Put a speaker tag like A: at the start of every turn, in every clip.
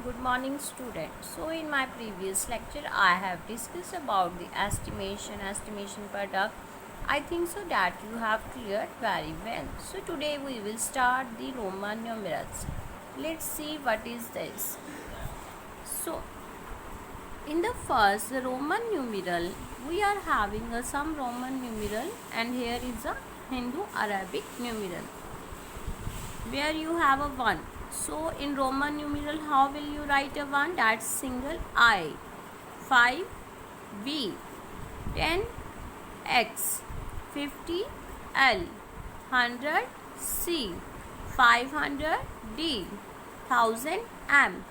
A: Good morning students. So in my previous lecture I have discussed about the estimation product. I think so that you have cleared very well. So today we will start the Roman numerals. Let's see what is this. So in the first Roman numeral we are having some Roman numeral, and here is a Hindu Arabic numeral where you have a 1. So in Roman numeral, how will you write a 1? That's single I. 5 V, 10 X, 50 L, 100 C, 500 D, 1000 M.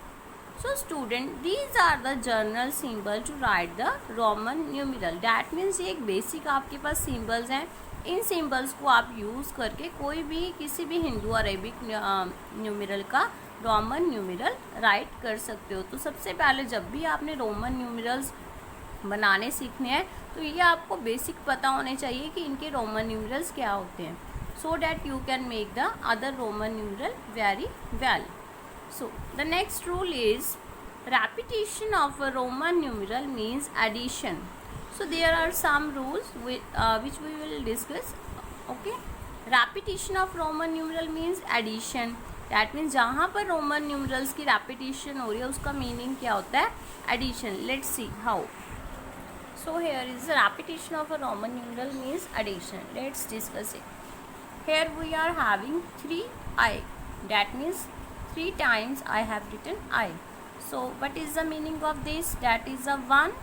A: So student, these are the general symbol to write the Roman numeral. That means ये एक basic आपके पास symbols हैं. इन symbols को आप use करके कोई भी किसी भी हिंदू अरेबिक न्यूमेरल का रोमन न्यूमेरल राइट कर सकते हो. तो सबसे पहले जब भी आपने रोमन न्यूमेरल्स बनाने सीखने हैं तो ये आपको बेसिक पता होने चाहिए कि इनके रोमन न्यूमेरल्स क्या होते हैं, so that you can make the other Roman numeral very well. So the next rule is repetition of a Roman numeral means addition. So there are some rules which we will discuss. Okay, repetition of Roman numeral means addition. That means जहाँ पर Roman numerals की repetition हो रही है उसका meaning क्या होता है? Addition. Let's see how. So here is the repetition of a Roman numeral means addition. Let's discuss it. Here we are having 3I. That means 3 times I have written I. So what is the meaning of this? That is a 1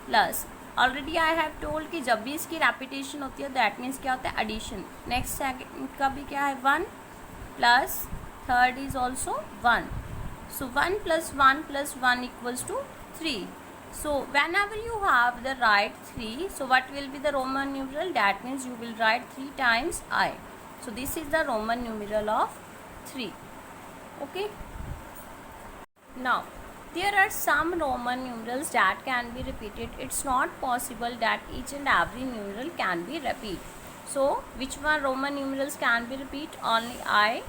A: plus. Already I have told कि जब भी इसकी repetition होती है that means क्या होता है? Addition. Next second का भी क्या है? 1 plus third is also 1. So 1 plus 1 equals to 3. So whenever you have the right 3, so what will be the Roman numeral? That means you will write 3 times I. So this is the Roman numeral of 3. Okay, now there are some Roman numerals that can be repeated. It's not possible that each and every numeral can be repeated. So which one Roman numerals can be repeated? Only I,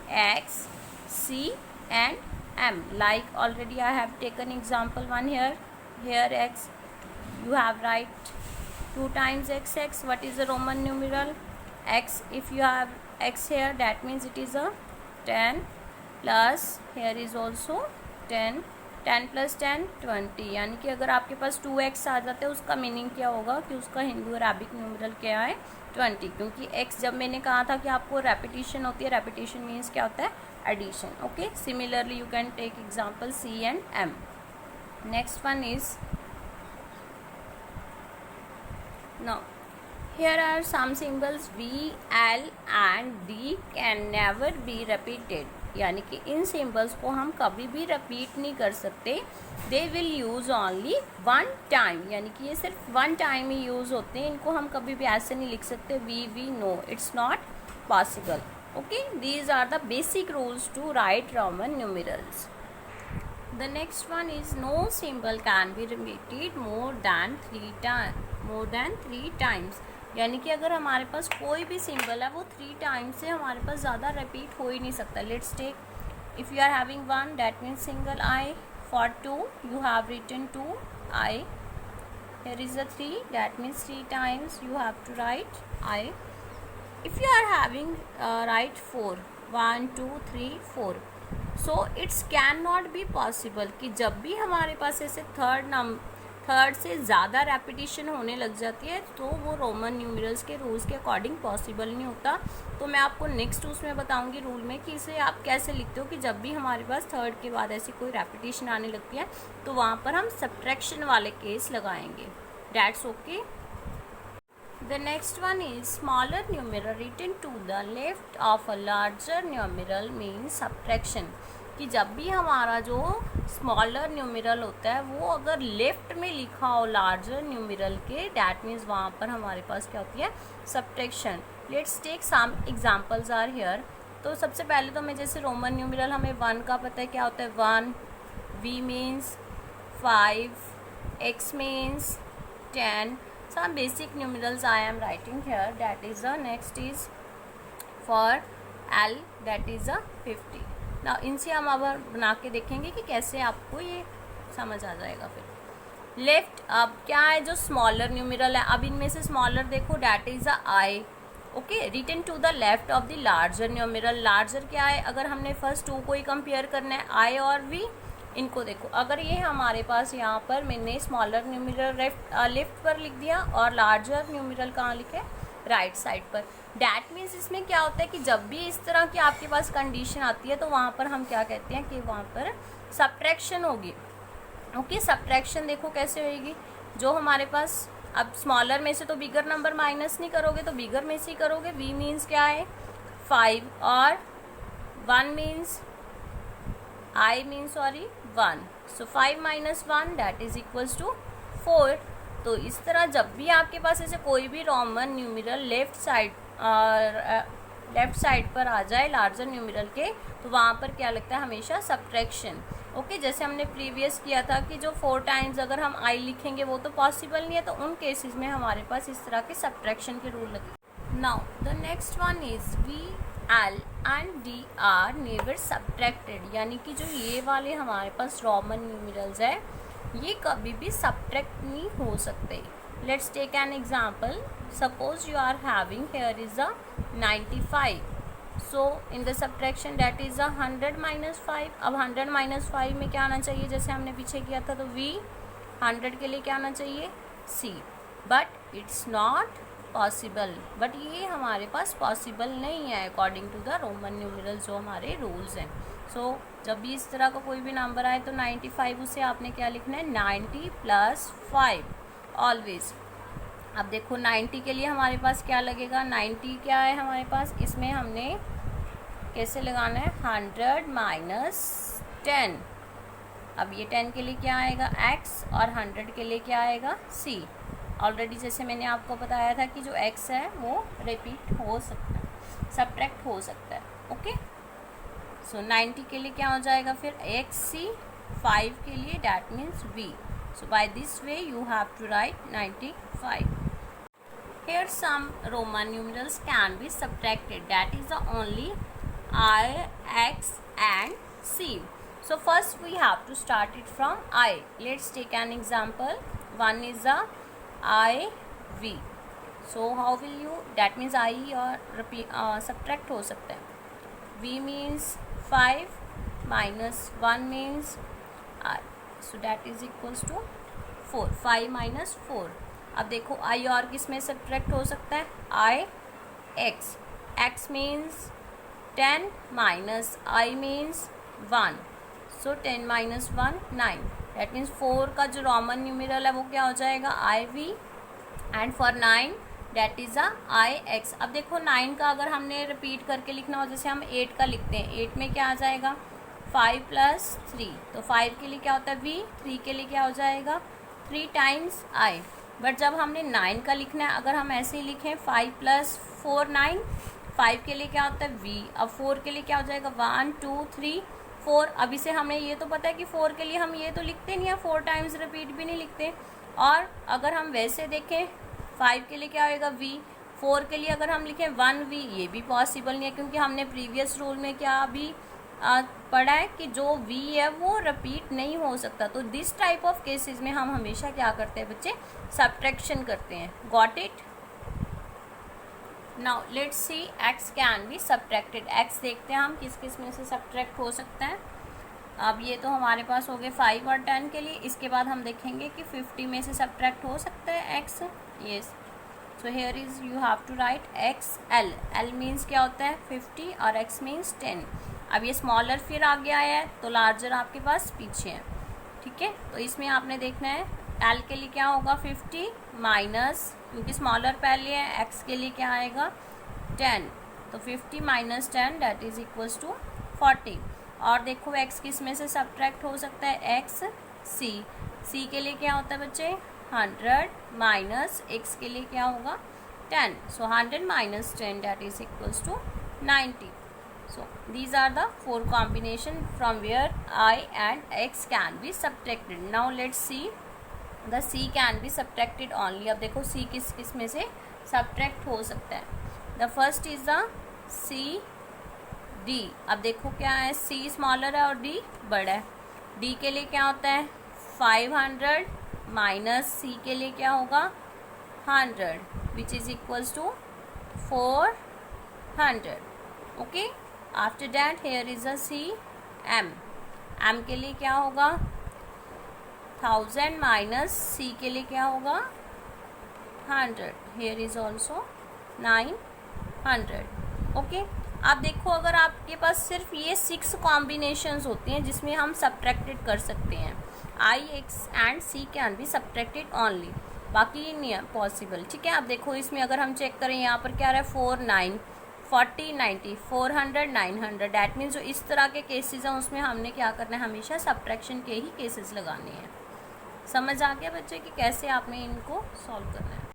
A: X, C and M. Like already I have taken example 1 here. Here X, you have write 2 times XX. What is the Roman numeral? X. If you have X here, that means it is a 10 plus here is also 10. 10 plus 10 20. यानी कि अगर आपके पास 2x आ जाता है उसका meaning क्या होगा कि उसका हिंदू अरबिक न्यूमरल क्या है? 20. क्योंकि x जब मैंने कहा था कि आपको रेपिटेशन होती है, रेपिटेशन मीन्स क्या होता है? Addition. Okay, similarly you can take example C and M. Next one is now here are some symbols V, L and D can never be repeated. यानी कि इन सिम्बल्स को हम कभी भी रिपीट नहीं कर सकते. They will use only 1 time. यानी कि ये सिर्फ 1 टाइम ही यूज़ होते हैं. इनको हम कभी भी ऐसे नहीं लिख सकते we know. It's not possible. Okay, these are the basic rules to write Roman numerals. The next one is no symbol can be repeated more than 3 times. यानी कि अगर हमारे पास कोई भी सिंबल है वो 3 टाइम्स से हमारे पास ज़्यादा रिपीट हो ही नहीं सकता. Let's take, if you are having 1 that means single I. For 2 you have written 2 I. Here is a 3 that means 3 times you have to write I. If you are having write 4 1 2 3 4. So it's can not be possible कि जब भी हमारे पास ऐसे third से ज़्यादा repetition होने लग जाती है तो वो रोमन न्यूमेरल्स के रूल्स के अकॉर्डिंग पॉसिबल नहीं होता. तो मैं आपको नेक्स्ट उसमें बताऊंगी रूल में कि इसे आप कैसे लिखते हो कि जब भी हमारे पास थर्ड के बाद ऐसी कोई रेपिटेशन आने लगती है तो वहाँ पर हम सब्ट्रैक्शन वाले केस लगाएंगे. That's okay. The next one is smaller numeral written to the left of a larger numeral means subtraction. कि जब भी हमारा जो स्मॉलर न्यूमेरल होता है वो अगर लेफ्ट में लिखा हो लार्जर न्यूमेरल के, डैट मीन्स वहाँ पर हमारे पास क्या होती है? Subtraction. Let's take some examples are here. तो सबसे पहले तो मैं जैसे रोमन न्यूमेरल हमें 1 का पता है क्या होता है? 1. V means 5. X means 10. Some basic numerals I am writing here. That is the next is for L, that is a 50. ना इनसे हम अब बना के देखेंगे कि कैसे आपको ये समझ आ जाएगा। फिर लेफ्ट, अब क्या है जो स्मॉलर न्यूमेरल है, अब इनमें से स्मॉलर देखो that is a I, okay, written to the left of the larger numeral. Larger क्या है, अगर हमने फर्स्ट टू को ही कंपेयर करना है आई और वी, इनको देखो अगर ये हमारे पास यहाँ पर मैंने स्मॉलर न्यूमेरल लेफ्ट पर लिख दिया और लार्जर न्यूमेरल कहाँ लिखे, राइट साइड पर। डैट मीन्स इसमें क्या होता है कि जब भी इस तरह की आपके पास कंडीशन आती है तो वहाँ पर हम क्या कहते हैं कि वहाँ पर सब्ट्रैक्शन होगी। ओके, सब्ट्रैक्शन देखो कैसे होगी, जो हमारे पास अब स्मॉलर में से तो बिगर नंबर माइनस नहीं करोगे तो बिगर में से ही करोगे। वी मीन्स क्या है 5 और 1 means I means sorry 1, so 5 minus 1 that is equals to 4। तो इस तरह जब भी आपके पास ऐसे कोई भी रोमन न्यूमेरल लेफ्ट साइड पर आ जाए लार्जर न्यूमेरल के, तो वहाँ पर क्या लगता है हमेशा सब्ट्रैक्शन। ओके, जैसे हमने प्रीवियस किया था कि जो 4 टाइम्स अगर हम आई लिखेंगे वो तो पॉसिबल नहीं है, तो उन केसेस में हमारे पास इस तरह के सब्ट्रैक्शन के रूल लगे। Now the next one is V L and D R never subtracted, यानी कि जो ये वाले हमारे पास रोमन न्यूमेरल्स है ये कभी भी सब्ट्रैक्ट नहीं हो सकते। Let's take an example, suppose you are having here is a 95, so in the subtraction that is 100 minus 5। अब 100 माइनस 5 में क्या आना चाहिए, जैसे हमने पीछे किया था, तो वी 100 के लिए क्या आना चाहिए C, but it's not possible, but ये हमारे पास पॉसिबल नहीं है according to the Roman numeral जो हमारे रूल्स हैं। सो जब भी इस तरह का कोई भी नंबर आए तो 95 उसे आपने क्या लिखना है 90 प्लस 5 ऑलवेज। अब देखो 90 के लिए हमारे पास क्या लगेगा, 90 क्या है हमारे पास, इसमें हमने कैसे लगाना है 100 माइनस 10। अब ये 10 के लिए क्या आएगा x और 100 के लिए क्या आएगा c। ऑलरेडी जैसे मैंने आपको बताया था कि जो x है वो रिपीट हो सकता है, सब्ट्रैक्ट हो सकता है। ओके, सो 90 के लिए क्या हो जाएगा फिर xc, 5 के लिए that means v। So by this way you have to write 95। Here some Roman numerals can be subtracted, that is the only I, X and C. So first we have to start it from I. Let's take an example. One is a I, V. So how will you, that means I और repeat subtract हो सकता है। V means 5 minus 1 means I. So that is equals to 4, 5 minus 4। अब देखो आई और किस में subtract हो सकता है, I X, X means 10 minus I means 1, so 10 minus 1 9, that means 4 का जो रोमन न्यूमेरल है वो क्या हो जाएगा I V, and for 9 that is a I X. अब देखो 9 का अगर हमने रिपीट करके लिखना हो, जैसे हम 8 का लिखते हैं, 8 में क्या आ जाएगा 5 प्लस 3, तो 5 के लिए क्या होता है वी, 3 के लिए क्या हो जाएगा 3 टाइम्स आई। बट जब हमने 9 का लिखना है, अगर हम ऐसे ही लिखें 5 प्लस 4 9, 5 के लिए क्या होता है वी, अब 4 के लिए क्या हो जाएगा 1 2 3 4। अब इसे हमें ये तो पता है कि 4 के लिए हम ये तो लिखते नहीं है, 4 टाइम्स रिपीट भी नहीं लिखते। और अगर हम वैसे देखें 5 के लिए क्या होएगा वी, 4 के लिए अगर हम लिखें 1 वी, ये भी पॉसिबल नहीं है, क्योंकि हमने प्रीवियस रूल में क्या अभी पढ़ा है कि जो v है वो रिपीट नहीं हो सकता। तो दिस टाइप ऑफ केसेस में हम हमेशा क्या करते हैं बच्चे, सब्ट्रैक्शन करते हैं। Got it. Now let's see x can be subtracted. x देखते हैं हम किस किस में से सब्ट्रैक्ट हो सकता है। अब ये तो हमारे पास हो गए 5 और 10 के लिए, इसके बाद हम देखेंगे कि 50 में से सब्ट्रैक्ट हो सकता है x। Yes, so here is you have to write x l, l means क्या होता है 50 और x मीन्स 10। अब ये स्मॉलर फिर आगे आया है तो लार्जर आपके पास पीछे है, ठीक है। तो इसमें आपने देखना है एल के लिए क्या होगा 50 माइनस, क्योंकि स्मॉलर पहले है, एक्स के लिए क्या आएगा 10, तो 50 minus 10 that is equals to 40। और देखो एक्स किस में से सब्ट्रैक्ट हो सकता है, एक्स सी, सी के लिए क्या होता है बच्चे 100 माइनस एक्स के लिए क्या होगा 10, so 100 minus 10 that is equals to 90। So these are the 4 combination from where I and x can be subtracted. Now let's see the c can be subtracted only. अब देखो c किस किस में से subtract हो सकता है। The first is the c D. अब देखो क्या है, सी स्मॉलर है और डी बड़ा है। डी के लिए क्या होता है 500 माइनस सी के लिए क्या होगा 100 which is equals to 400। Okay, after that here is a C M. M के लिए क्या होगा 1000 माइनस सी के लिए क्या होगा 100। Here is also 900। ओके, आप देखो अगर आपके पास सिर्फ ये 6 कॉम्बिनेशंस होती हैं जिसमें हम सब्ट्रैक्टेड कर सकते हैं, I X and C can be subtracted only, बाकी नहीं है पॉसिबल। ठीक है, आप देखो इसमें अगर हम चेक करें यहाँ पर क्या रहा है 4 9 40 90 400 900, डैट मीन्स जो इस तरह के केसेस हैं उसमें हमने क्या करना है हमेशा सब्ट्रैक्शन के ही केसेस लगाने हैं। समझ आ गया बच्चे कि कैसे आपने इनको सॉल्व करना है।